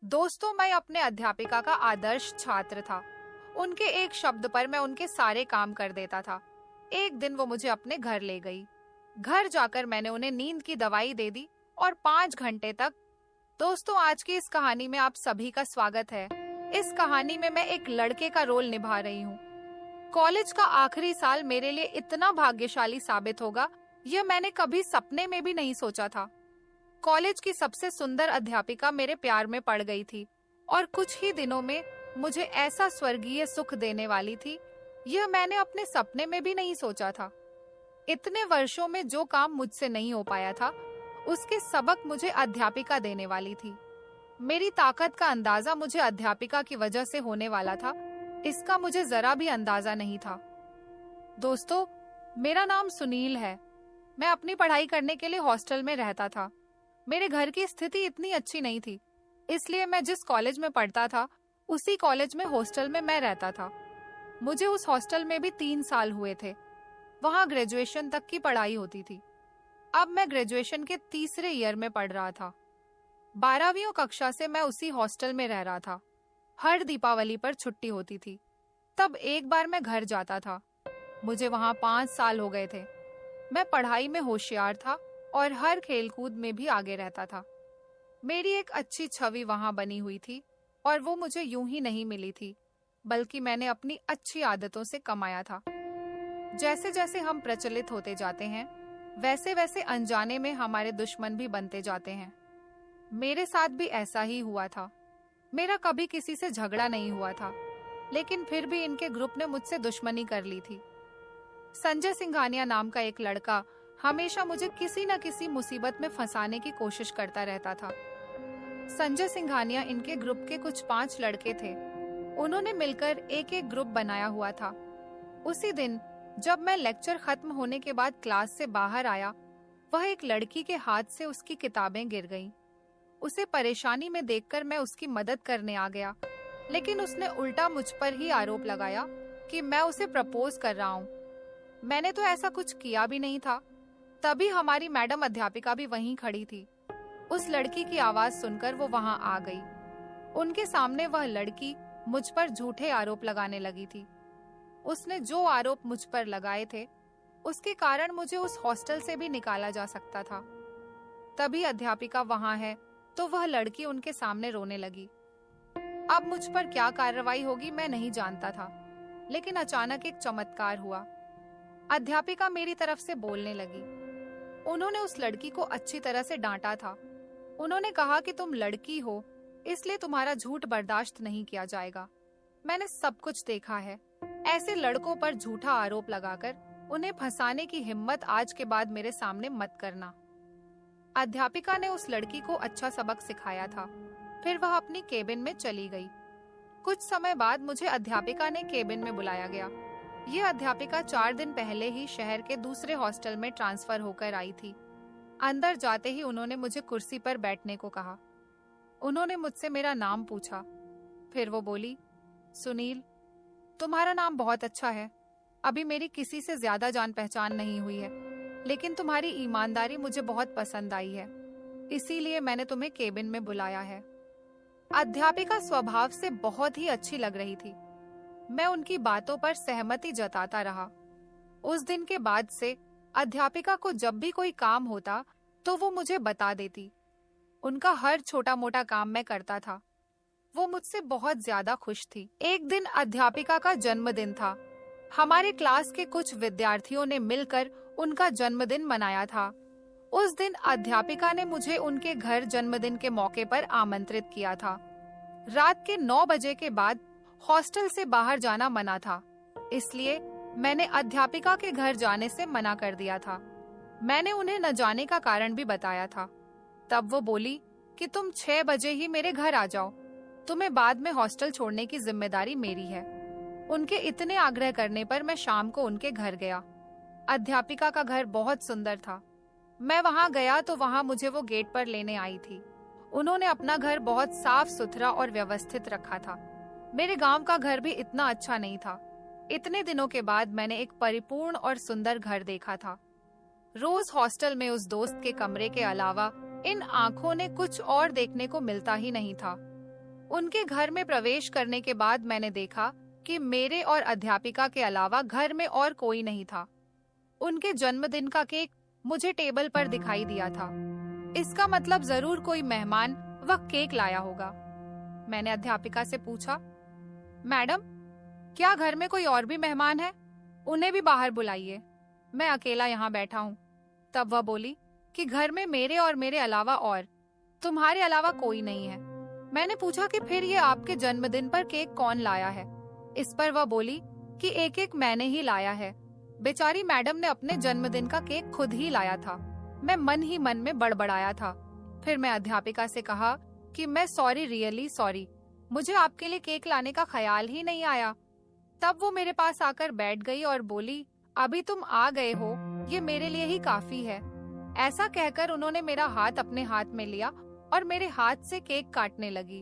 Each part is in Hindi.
दोस्तों, मैं अपने अध्यापिका का आदर्श छात्र था। उनके एक शब्द पर मैं उनके सारे काम कर देता था। एक दिन वो मुझे अपने घर ले गई। घर जाकर मैंने उन्हें नींद की दवाई दे दी और 5 घंटे तक। दोस्तों, आज की इस कहानी में आप सभी का स्वागत है। इस कहानी में मैं एक लड़के का रोल निभा रही हूँ। कॉलेज का आखिरी साल मेरे लिए इतना भाग्यशाली साबित होगा, यह मैंने कभी सपने में भी नहीं सोचा था। कॉलेज की सबसे सुंदर अध्यापिका मेरे प्यार में पड़ गई थी और कुछ ही दिनों में मुझे ऐसा स्वर्गीय सुख देने वाली थी, यह मैंने अपने सपने में भी नहीं सोचा था। इतने वर्षों में जो काम मुझसे नहीं हो पाया था, उसके सबक मुझे अध्यापिका देने वाली थी। मेरी ताकत का अंदाजा मुझे अध्यापिका की वजह से होने वाला था, इसका मुझे जरा भी अंदाजा नहीं था। दोस्तों, मेरा नाम सुनील है। मैं अपनी पढ़ाई करने के लिए हॉस्टल में रहता था। मेरे घर की स्थिति इतनी अच्छी नहीं थी, इसलिए मैं जिस कॉलेज में पढ़ता था, उसी कॉलेज में हॉस्टल में मैं रहता था। मुझे उस हॉस्टल में भी 3 साल हुए थे। वहाँ ग्रेजुएशन तक की पढ़ाई होती थी। अब मैं ग्रेजुएशन के तीसरे ईयर में पढ़ रहा था। 12वीं कक्षा से मैं उसी हॉस्टल में रह रहा था। हर दीपावली पर छुट्टी होती थी, तब एक बार मैं घर जाता था। मुझे वहाँ 5 साल हो गए थे। मैं पढ़ाई में होशियार था और हर खेलकूद में भी आगे रहता था। मेरी एक अच्छी छवि वहां बनी हुई थी और वो मुझे यूं ही नहीं मिली थी, बल्कि मैंने अपनी अच्छी आदतों से कमाया था। जैसे जैसे हम प्रचलित होते जाते हैं, वैसे वैसे अनजाने में हमारे दुश्मन भी बनते जाते हैं। मेरे साथ भी ऐसा ही हुआ था। मेरा कभी किसी से झगड़ा नहीं हुआ था, लेकिन फिर भी इनके ग्रुप ने मुझसे दुश्मनी कर ली थी। संजय सिंघानिया नाम का एक लड़का हमेशा मुझे किसी न किसी मुसीबत में फंसाने की कोशिश करता रहता था। संजय सिंघानिया इनके ग्रुप के कुछ 5 लड़के थे। उन्होंने मिलकर एक एक ग्रुप बनाया हुआ था। उसी दिन जब मैं लेक्चर खत्म होने के बाद क्लास से बाहर आया, वह एक लड़की के हाथ से उसकी किताबें गिर गईं। उसे परेशानी में देखकर मैं उसकी मदद करने आ गया, लेकिन उसने उल्टा मुझ पर ही आरोप लगाया कि मैं उसे प्रपोज कर रहा हूँ। मैंने तो ऐसा कुछ किया भी नहीं था। तभी हमारी मैडम अध्यापिका भी वहीं खड़ी थी। उस लड़की की आवाज सुनकर वो वहां आ गई। उनके सामने वह लड़की मुझ पर झूठे आरोप लगाने लगी थी। उसने जो आरोप मुझ पर लगाए थे, उसके कारण मुझे उस हॉस्टल से भी निकाला जा सकता था। तभी अध्यापिका वहां है तो वह लड़की उनके सामने रोने लगी। अब मुझ पर क्या कार्रवाई होगी मैं नहीं जानता था, लेकिन अचानक एक चमत्कार हुआ। अध्यापिका मेरी तरफ से बोलने लगी। उन्होंने उस लड़की को अच्छी तरह से डांटा था। उन्होंने कहा कि तुम लड़की हो, इसलिए तुम्हारा झूठ बर्दाश्त नहीं किया जाएगा। मैंने सब कुछ देखा है। ऐसे लड़कों पर झूठा आरोप लगाकर उन्हें फंसाने की हिम्मत आज के बाद मेरे सामने मत करना। अध्यापिका ने उस लड़की को अच्छा सबक सिखाया था। फिर वह अपनी केबिन में चली गई। कुछ समय बाद मुझे अध्यापिका ने केबिन में बुलाया गया। ये अध्यापिका 4 दिन पहले ही शहर के दूसरे हॉस्टल में ट्रांसफर होकर आई थी। अंदर जाते ही उन्होंने मुझे कुर्सी पर बैठने को कहा। उन्होंने मुझसे मेरा नाम पूछा। फिर वो बोली, सुनील, तुम्हारा नाम बहुत अच्छा है। अभी मेरी किसी से ज्यादा जान पहचान नहीं हुई है, लेकिन तुम्हारी ईमानदारी मुझे बहुत पसंद आई है, इसीलिए मैंने तुम्हें केबिन में बुलाया है। अध्यापिका स्वभाव से बहुत ही अच्छी लग रही थी। मैं उनकी बातों पर सहमति जताता रहा। उस दिन के बाद से अध्यापिका को जब भी कोई काम होता तो वो मुझे बता देती। उनका हर छोटा मोटा काम मैं करता था। वो मुझसे बहुत ज्यादा खुश थी। एक दिन अध्यापिका का जन्मदिन था। हमारे क्लास के कुछ विद्यार्थियों ने मिलकर उनका जन्मदिन मनाया था। उस दिन अध्यापिका ने मुझे उनके घर जन्मदिन के मौके पर आमंत्रित किया था। रात के 9 बजे के बाद हॉस्टल से बाहर जाना मना था, इसलिए मैंने अध्यापिका के घर जाने से मना कर दिया था। मैंने उन्हें न जाने का कारण भी बताया था। तब वो बोली कि तुम 6 बजे ही मेरे घर आ जाओ, तुम्हें बाद में हॉस्टल छोड़ने की जिम्मेदारी मेरी है। उनके इतने आग्रह करने पर मैं शाम को उनके घर गया। अध्यापिका का घर बहुत सुंदर था। मैं वहां गया तो वहां मुझे वो गेट पर लेने आई थी। उन्होंने अपना घर बहुत साफ सुथरा और व्यवस्थित रखा था। मेरे गांव का घर भी इतना अच्छा नहीं था। इतने दिनों के बाद मैंने एक परिपूर्ण और सुंदर घर देखा था। रोज हॉस्टल में उस दोस्त के कमरे के अलावा इन आंखों ने कुछ और देखने को मिलता ही नहीं था। उनके घर में प्रवेश करने के बाद मैंने देखा कि मेरे और अध्यापिका के अलावा घर में और कोई नहीं था। उनके जन्मदिन का केक मुझे टेबल पर दिखाई दिया था। इसका मतलब जरूर कोई मेहमान वह केक लाया होगा। मैंने अध्यापिका से पूछा, मैडम, क्या घर में कोई और भी मेहमान है? उन्हें भी बाहर बुलाइए, मैं अकेला यहाँ बैठा हूँ। तब वह बोली कि घर में मेरे और मेरे अलावा और तुम्हारे अलावा कोई नहीं है। मैंने पूछा कि फिर ये आपके जन्मदिन पर केक कौन लाया है? इस पर वह बोली कि एक एक मैंने ही लाया है। बेचारी मैडम ने अपने जन्मदिन का केक खुद ही लाया था। मैं मन ही मन में बड़बड़ाया था। फिर मैं अध्यापिका से कहा कि मैं सॉरी, रियली सॉरी, मुझे आपके लिए केक लाने का ख्याल ही नहीं आया। तब वो मेरे पास आकर बैठ गई और बोली, अभी तुम आ गए हो, ये मेरे लिए ही काफी है। ऐसा कहकर उन्होंने मेरा हाथ अपने हाथ में लिया और मेरे हाथ से केक काटने लगी।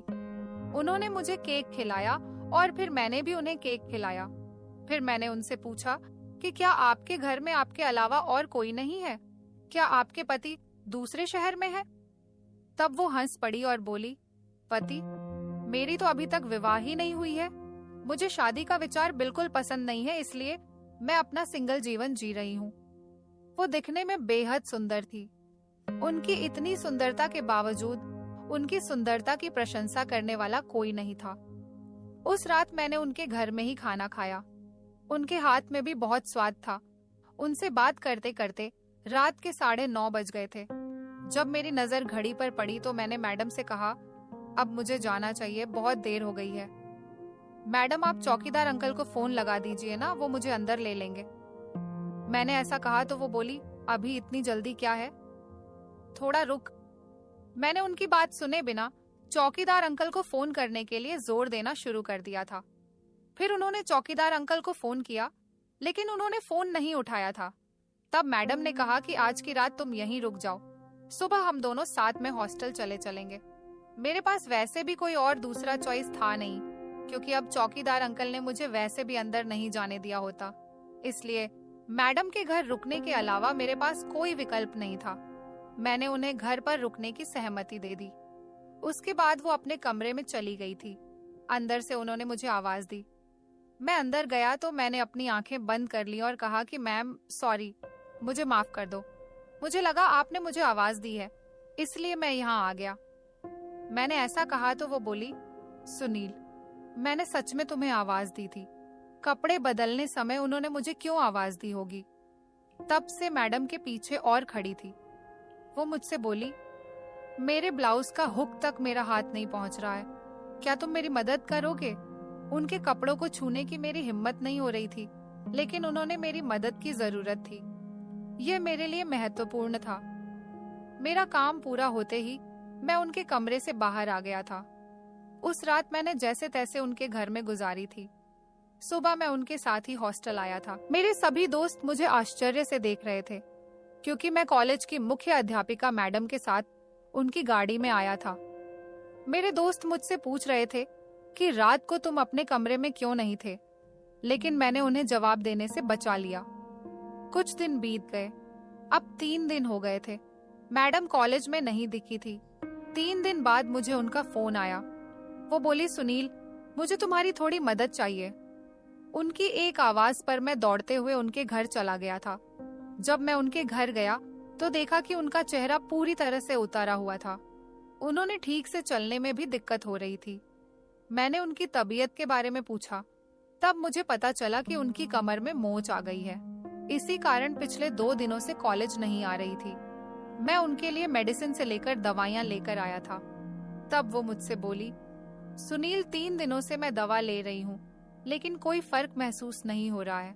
उन्होंने मुझे केक खिलाया और फिर मैंने भी उन्हें केक खिलाया। फिर मैंने उनसे पूछा कि क्या आपके घर में आपके अलावा और कोई नहीं है? क्या आपके पति दूसरे शहर में है? तब वो हंस पड़ी और बोली, पति? मेरी तो अभी तक विवाह ही नहीं हुई है। मुझे शादी का विचार बिल्कुल पसंद नहीं है, इसलिए मैं अपना सिंगल जीवन जी रही हूँ। वो दिखने में बेहद सुंदर थी। उनकी इतनी सुंदरता के बावजूद उनकी सुंदरता की प्रशंसा करने वाला कोई नहीं था। उस रात मैंने उनके घर में ही खाना खाया। उनके हाथ में भी बहुत स्वाद था। उनसे बात करते करते रात के 9:30 बज गए थे। जब मेरी नजर घड़ी पर पड़ी तो मैंने मैडम से कहा, अब मुझे जाना चाहिए, बहुत देर हो गई है। मैडम, आप चौकीदार अंकल को फोन लगा दीजिए ना, वो मुझे अंदर ले लेंगे। मैंने ऐसा कहा तो वो बोली, अभी इतनी जल्दी क्या है, थोड़ा रुक। मैंने उनकी बात सुने बिना चौकीदार अंकल को फोन करने के लिए जोर देना शुरू कर दिया था। फिर उन्होंने चौकीदार अंकल को फोन किया, लेकिन उन्होंने फोन नहीं उठाया था। तब मैडम ने कहा कि आज की रात तुम यहीं रुक जाओ, सुबह हम दोनों साथ में हॉस्टल चले चलेंगे। मेरे पास वैसे भी कोई और दूसरा चॉइस था नहीं, क्योंकि अब चौकीदार अंकल ने मुझे वैसे भी अंदर नहीं जाने दिया होता। इसलिए मैडम के घर रुकने के अलावा मेरे पास कोई विकल्प नहीं था। मैंने उन्हें घर पर रुकने की सहमति दे दी। उसके बाद वो अपने कमरे में चली गई थी। अंदर से उन्होंने मुझे आवाज दी। मैं अंदर गया तो मैंने अपनी आंखें बंद कर ली और कहा कि मैम, सॉरी, मुझे माफ कर दो। मुझे लगा आपने मुझे आवाज दी है, इसलिए मैं यहाँ आ गया। मैंने ऐसा कहा तो वो बोली, सुनील, मैंने सच में तुम्हें आवाज दी थी। कपड़े बदलने समय उन्होंने मुझे क्यों आवाज दी होगी? तब से मैडम के पीछे और खड़ी थी। वो मुझसे बोली, मेरे ब्लाउज का हुक तक मेरा हाथ नहीं पहुंच रहा है, क्या तुम मेरी मदद करोगे? उनके कपड़ों को छूने की मेरी हिम्मत नहीं हो रही थी, लेकिन उन्होंने मेरी मदद की जरूरत थी। यह मेरे लिए महत्वपूर्ण था। मेरा काम पूरा होते ही मैं उनके कमरे से बाहर आ गया था। उस रात मैंने जैसे तैसे उनके घर में गुजारी थी। सुबह मैं उनके साथ ही हॉस्टल आया था। मेरे सभी दोस्त मुझे आश्चर्य से देख रहे थे, क्योंकि मैं कॉलेज की मुख्य अध्यापिका मैडम के साथ उनकी गाड़ी में आया था। मेरे दोस्त मुझसे पूछ रहे थे कि रात को तुम अपने कमरे में क्यों नहीं थे, लेकिन मैंने उन्हें जवाब देने से बचा लिया। कुछ दिन बीत गए। अब 3 दिन हो गए थे। मैडम कॉलेज में नहीं दिखी थी। 3 दिन बाद मुझे उनका फोन आया। वो बोली, सुनील, मुझे तुम्हारी थोड़ी मदद चाहिए। उनकी एक आवाज पर मैं दौड़ते हुए उनके घर चला गया था। जब मैं उनके घर गया तो देखा कि उनका चेहरा पूरी तरह से उतारा हुआ था। उन्होंने ठीक से चलने में भी दिक्कत हो रही थी। मैंने उनकी तबीयत के बारे में पूछा। तब मुझे पता चला कि उनकी कमर में मोच आ गई है। इसी कारण पिछले 2 दिनों से कॉलेज नहीं आ रही थी। मैं उनके लिए मेडिसिन से लेकर दवाइयां लेकर आया था। तब वो मुझसे बोली, सुनील, 3 दिनों से मैं दवा ले रही हूँ, लेकिन कोई फर्क महसूस नहीं हो रहा है।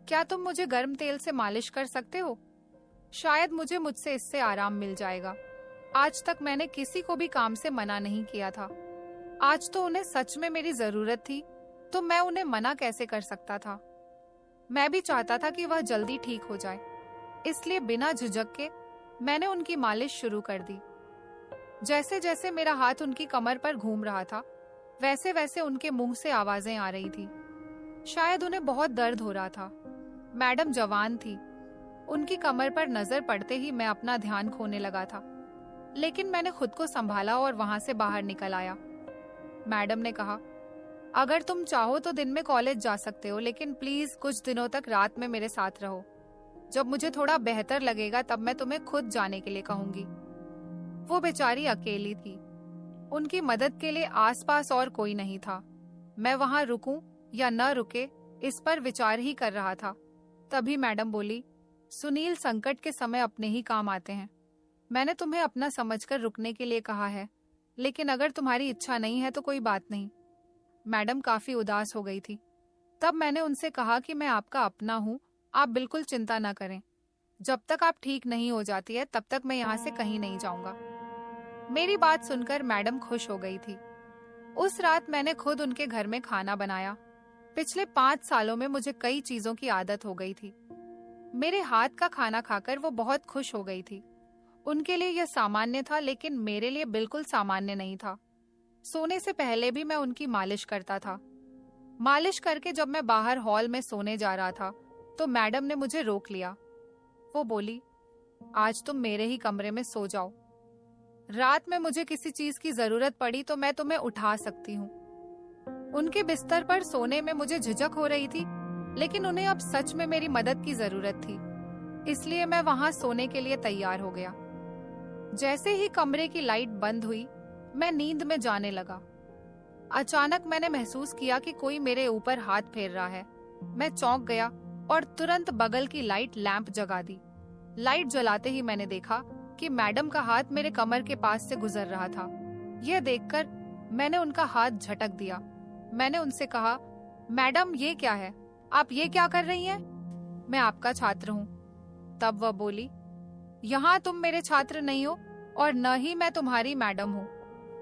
क्या तुम मुझे गर्म तेल से मालिश कर सकते हो? शायद मुझसे इससे आराम मिल जाएगा। आज तक मैंने किसी को भी काम से मना नहीं किया था। आज तो उन्हें सच में मेरी जरूरत थी, तो मैं उन्हें मना कैसे कर सकता था? मैं भी चाहता था कि वह जल्दी ठीक हो जाए, इसलिए बिना झिझक के मैंने उनकी मालिश शुरू कर दी। जैसे जैसे मेरा हाथ उनकी कमर पर घूम रहा था, वैसे वैसे उनके मुंह से आवाजें आ रही थी। शायद उन्हें बहुत दर्द हो रहा था। मैडम जवान थी। उनकी कमर पर नजर पड़ते ही मैं अपना ध्यान खोने लगा था, लेकिन मैंने खुद को संभाला और वहां से बाहर निकल आया। मैडम ने कहा, अगर तुम चाहो तो दिन में कॉलेज जा सकते हो, लेकिन प्लीज कुछ दिनों तक रात में मेरे साथ रहो। जब मुझे थोड़ा बेहतर लगेगा तब मैं तुम्हें खुद जाने के लिए कहूंगी। वो बेचारी अकेली थी, उनकी मदद के लिए आसपास और कोई नहीं था। मैं वहां रुकूं या न रुके इस पर विचार ही कर रहा था। तभी मैडम बोली, सुनील, संकट के समय अपने ही काम आते हैं। मैंने तुम्हें अपना समझकर रुकने के लिए कहा है, लेकिन अगर तुम्हारी इच्छा नहीं है तो कोई बात नहीं। मैडम काफी उदास हो गई थी। तब मैंने उनसे कहा कि मैं आपका अपना हूँ, आप बिल्कुल चिंता न करें। जब तक आप ठीक नहीं हो जाती है तब तक मैं यहाँ से कहीं नहीं जाऊंगा। मेरी बात सुनकर मैडम खुश हो गई थी। उस रात मैंने खुद उनके घर में खाना बनाया। पिछले 5 सालों में मुझे कई चीजों की आदत हो गई थी। मेरे हाथ का खाना खाकर वो बहुत खुश हो गई थी। उनके लिए यह सामान्य था, लेकिन मेरे लिए बिल्कुल सामान्य नहीं था। सोने से पहले भी मैं उनकी मालिश करता था। मालिश करके जब मैं बाहर हॉल में सोने जा रहा था तो मैडम ने मुझे रोक लिया। वो बोली, आज तुम मेरे ही कमरे में सो जाओ। रात में मुझे किसी चीज की जरूरत पड़ी तो मैं तुम्हें उठा सकती हूँ। उनके बिस्तर पर सोने में मुझे झिझक हो रही थी, लेकिन उन्हें अब सच में मेरी मदद की जरूरत थी, इसलिए मैं वहां सोने के लिए तैयार हो गया। जैसे ही कमरे की लाइट बंद हुई, मैं नींद में जाने लगा। अचानक मैंने महसूस किया कि कोई मेरे ऊपर हाथ फेर रहा है। मैं चौंक गया और तुरंत बगल की लाइट लैंप जगा दी। लाइट जलाते ही मैंने देखा कि मैडम का हाथ मेरे कमर के पास से गुजर रहा था। यह देखकर मैंने उनका हाथ झटक दिया। मैंने उनसे कहा, मैडम ये क्या है, आप ये क्या कर रही हैं? मैं आपका छात्र हूँ। तब वह बोली, यहाँ तुम मेरे छात्र नहीं हो और न ही मैं तुम्हारी मैडम हूँ।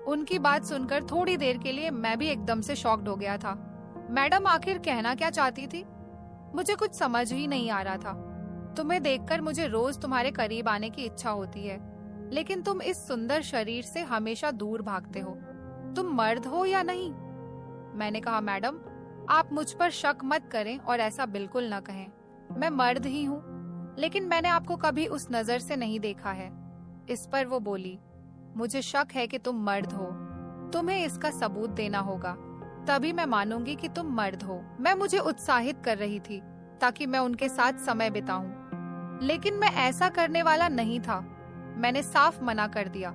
उनकी बात सुनकर थोड़ी देर के लिए मैं भी एकदम से शॉक्ड हो गया था। मैडम आखिर कहना क्या चाहती थी? मुझे कुछ समझ ही नहीं आ रहा था। तुम्हें देखकर मुझे रोज तुम्हारे करीब आने की इच्छा होती है, लेकिन तुम इस सुंदर शरीर से हमेशा दूर भागते हो। तुम मर्द हो या नहीं? मैंने कहा, मैडम आप मुझ पर शक मत करें और ऐसा बिल्कुल न कहें। मैं मर्द ही हूँ, लेकिन मैंने आपको कभी उस नजर से नहीं देखा है। इस पर वो बोली, मुझे शक है कि तुम मर्द हो। तुम्हें इसका सबूत देना होगा, तभी मैं मानूंगी कि तुम मर्द हो। मैं मुझे उत्साहित कर रही थी ताकि मैं उनके साथ समय बिताऊं, लेकिन मैं ऐसा करने वाला नहीं था। मैंने साफ मना कर दिया।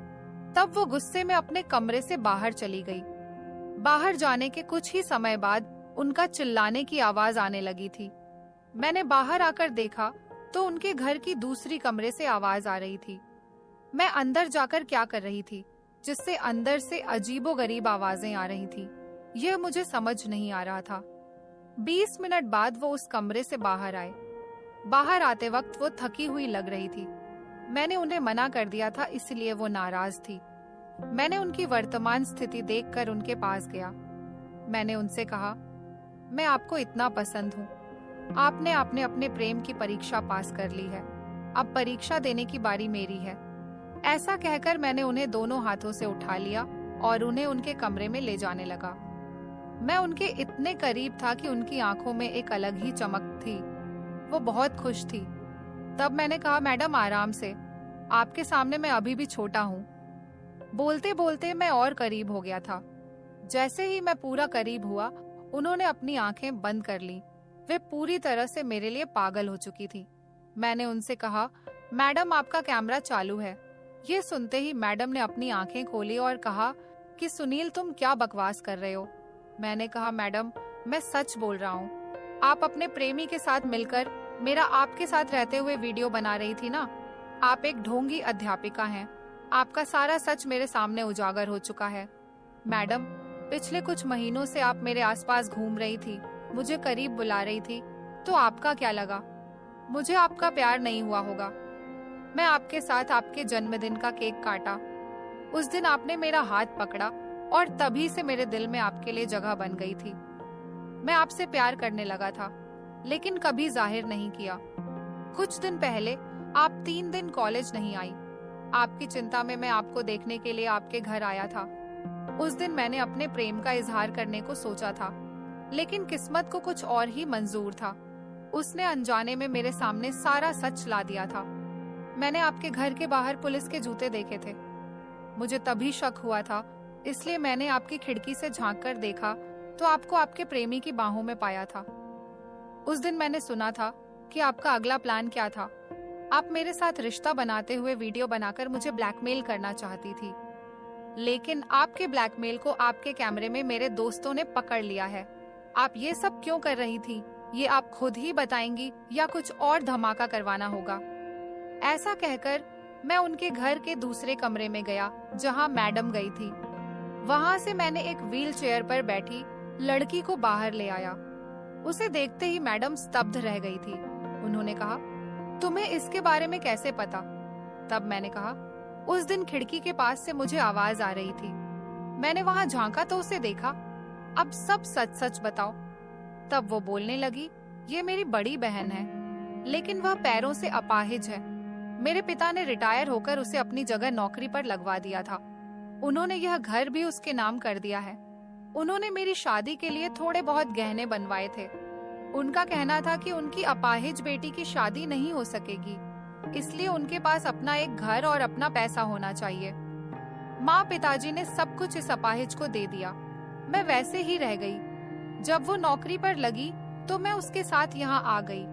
तब वो गुस्से में अपने कमरे से बाहर चली गई। बाहर जाने के कुछ ही समय बाद उनका चिल्लाने की आवाज आने लगी थी। मैंने बाहर आकर देखा तो उनके घर की दूसरी कमरे से आवाज आ रही थी। मैं अंदर जाकर क्या कर रही थी जिससे अंदर से अजीबोगरीब आवाजें आ रही थी, यह मुझे समझ नहीं आ रहा था। 20 मिनट बाद वो उस कमरे से बाहर आए। बाहर आते वक्त वो थकी हुई लग रही थी। मैंने उन्हें मना कर दिया था, इसलिए वो नाराज थी। मैंने उनकी वर्तमान स्थिति देखकर उनके पास गया। मैंने उनसे कहा, मैं आपको इतना पसंद हूँ। आपने अपने प्रेम की परीक्षा पास कर ली है, अब परीक्षा देने की बारी मेरी है। ऐसा कहकर मैंने उन्हें दोनों हाथों से उठा लिया और उन्हें उनके कमरे में ले जाने लगा। मैं उनके इतने करीब था कि उनकी आंखों में एक अलग ही चमक थी। वो बहुत खुश थी। तब मैंने कहा, मैडम आराम से, आपके सामने मैं अभी भी छोटा हूँ। बोलते बोलते मैं और करीब हो गया था। जैसे ही मैं पूरा करीब हुआ, उन्होंने अपनी आंखें बंद कर ली। वे पूरी तरह से मेरे लिए पागल हो चुकी थी। मैंने उनसे कहा, मैडम आपका कैमरा चालू है। ये सुनते ही मैडम ने अपनी आंखें खोली और कहा कि सुनील, तुम क्या बकवास कर रहे हो? मैंने कहा, मैडम मैं सच बोल रहा हूँ। आप अपने प्रेमी के साथ मिलकर मेरा आपके साथ रहते हुए वीडियो बना रही थी ना। आप एक ढोंगी अध्यापिका हैं। आपका सारा सच मेरे सामने उजागर हो चुका है। मैडम, पिछले कुछ महीनों से आप मेरे आसपास घूम रही थी, मुझे करीब बुला रही थी, तो आपका क्या लगा? मुझे आपका प्यार नहीं हुआ होगा। मैं आपके साथ आपके जन्मदिन का केक काटा। उस दिन आपने मेरा हाथ पकड़ा और तभी से मेरे दिल में आपके लिए जगह बन गई थी। मैं आपसे प्यार करने लगा था, लेकिन कभी जाहिर नहीं किया। कुछ दिन पहले आप 3 दिन कॉलेज नहीं आई। आपकी चिंता में मैं आपको देखने के लिए आपके घर आया था। उस दिन मैंने अपने प्रेम का इजहार करने को सोचा था, लेकिन किस्मत को कुछ और ही मंजूर था। उसने अनजाने में मेरे सामने सारा सच ला दिया था। मैंने आपके घर के बाहर पुलिस के जूते देखे थे। मुझे तभी शक हुआ था इसलिए मैंने आपकी खिड़की से झांक कर देखा तो आपको आपके प्रेमी की बाहों में पाया था। उस दिन मैंने सुना था कि आपका अगला प्लान क्या था। आप मेरे साथ रिश्ता बनाते हुए वीडियो बनाकर मुझे ब्लैकमेल करना चाहती थी, लेकिन आपके ब्लैकमेल को आपके कैमरे में मेरे दोस्तों ने पकड़ लिया है। आप ये सब क्यों कर रही थी, ये आप खुद ही बताएंगी या कुछ और धमाका करवाना होगा? ऐसा कहकर मैं उनके घर के दूसरे कमरे में गया जहां मैडम गई थी। वहां से मैंने एक व्हील चेयर पर बैठी लड़की को बाहर ले आया। उसे देखते ही मैडम स्तब्ध रह गई थी। उन्होंने कहा, तुम्हें इसके बारे में कैसे पता? तब मैंने कहा, उस दिन खिड़की के पास से मुझे आवाज आ रही थी, मैंने वहां झांका तो उसे देखा। अब सब सच सच बताओ। तब वो बोलने लगी, ये मेरी बड़ी बहन है, लेकिन वह पैरों से अपाहिज है। मेरे पिता ने रिटायर होकर उसे अपनी जगह नौकरी पर लगवा दिया था। उन्होंने यह घर भी उसके नाम कर दिया है। उन्होंने मेरी शादी के लिए थोड़े बहुत गहने बनवाए थे। उनका कहना था कि उनकी अपाहिज बेटी की शादी नहीं हो सकेगी, इसलिए उनके पास अपना एक घर और अपना पैसा होना चाहिए। माँ पिताजी ने सब कुछ इस अपाहिज को दे दिया। मैं वैसे ही रह गई। जब वो नौकरी पर लगी तो मैं उसके साथ यहाँ आ गई।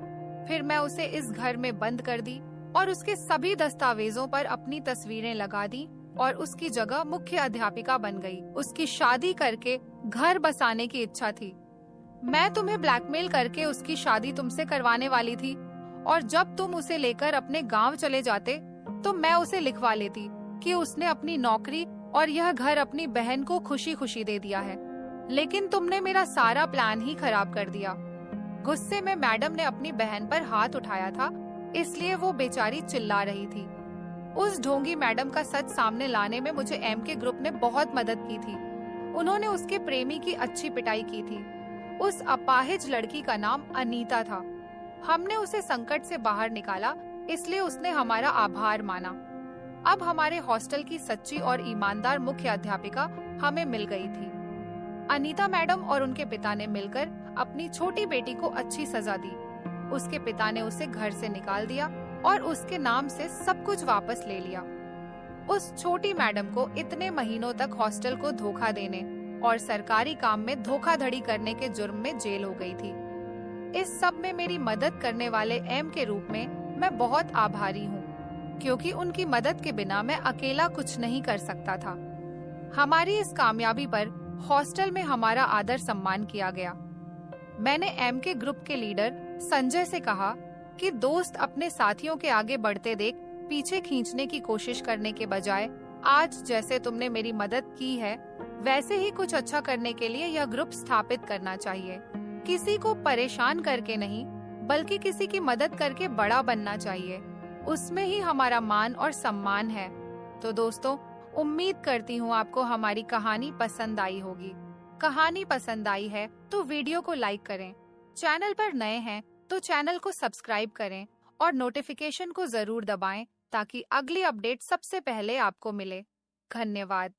फिर मैं उसे इस घर में बंद कर दी और उसके सभी दस्तावेजों पर अपनी तस्वीरें लगा दी और उसकी जगह मुख्य अध्यापिका बन गई। उसकी शादी करके घर बसाने की इच्छा थी। मैं तुम्हें ब्लैकमेल करके उसकी शादी तुमसे करवाने वाली थी, और जब तुम उसे लेकर अपने गांव चले जाते तो मैं उसे लिखवा लेती कि उसने अपनी नौकरी और यह घर अपनी बहन को खुशी खुशी दे दिया है। लेकिन तुमने मेरा सारा प्लान ही खराब कर दिया। गुस्से में मैडम ने अपनी बहन पर हाथ उठाया था, इसलिए वो बेचारी चिल्ला रही थी। उस ढोंगी मैडम का सच सामने लाने में मुझे एम के ग्रुप ने बहुत मदद की थी। उन्होंने उसके प्रेमी की अच्छी पिटाई की थी। उस अपाहिज लड़की का नाम अनीता था। हमने उसे संकट से बाहर निकाला, इसलिए उसने हमारा आभार माना। अब हमारे हॉस्टल की सच्ची और ईमानदार मुख्य अध्यापिका हमें मिल गई थी। अनीता मैडम और उनके पिता ने मिलकर अपनी छोटी बेटी को अच्छी सजा दी। उसके पिता ने उसे घर से निकाल दिया और उसके नाम से सब कुछ वापस ले लिया। उस छोटी मैडम को इतने महीनों तक हॉस्टल को धोखा देने और सरकारी काम में धोखाधड़ी करने के जुर्म में जेल हो गई थी। इस सब में मेरी मदद करने वाले एम के रूप में मैं बहुत आभारी हूँ, क्योंकि उनकी मदद के बिना मैं अकेला कुछ नहीं कर सकता था। हमारी इस कामयाबी पर हॉस्टल में हमारा आदर सम्मान किया गया। मैंने एम के ग्रुप के लीडर संजय से कहा कि दोस्त अपने साथियों के आगे बढ़ते देख पीछे खींचने की कोशिश करने के बजाय आज जैसे तुमने मेरी मदद की है, वैसे ही कुछ अच्छा करने के लिए यह ग्रुप स्थापित करना चाहिए। किसी को परेशान करके नहीं, बल्कि किसी की मदद करके बड़ा बनना चाहिए। उसमें ही हमारा मान और सम्मान है। तो दोस्तों, उम्मीद करती हूँ आपको हमारी कहानी पसंद आई होगी। कहानी पसंद आई है तो वीडियो को लाइक करें। चैनल पर नए हैं तो चैनल को सब्सक्राइब करें और नोटिफिकेशन को जरूर दबाएं ताकि अगली अपडेट सबसे पहले आपको मिले। धन्यवाद।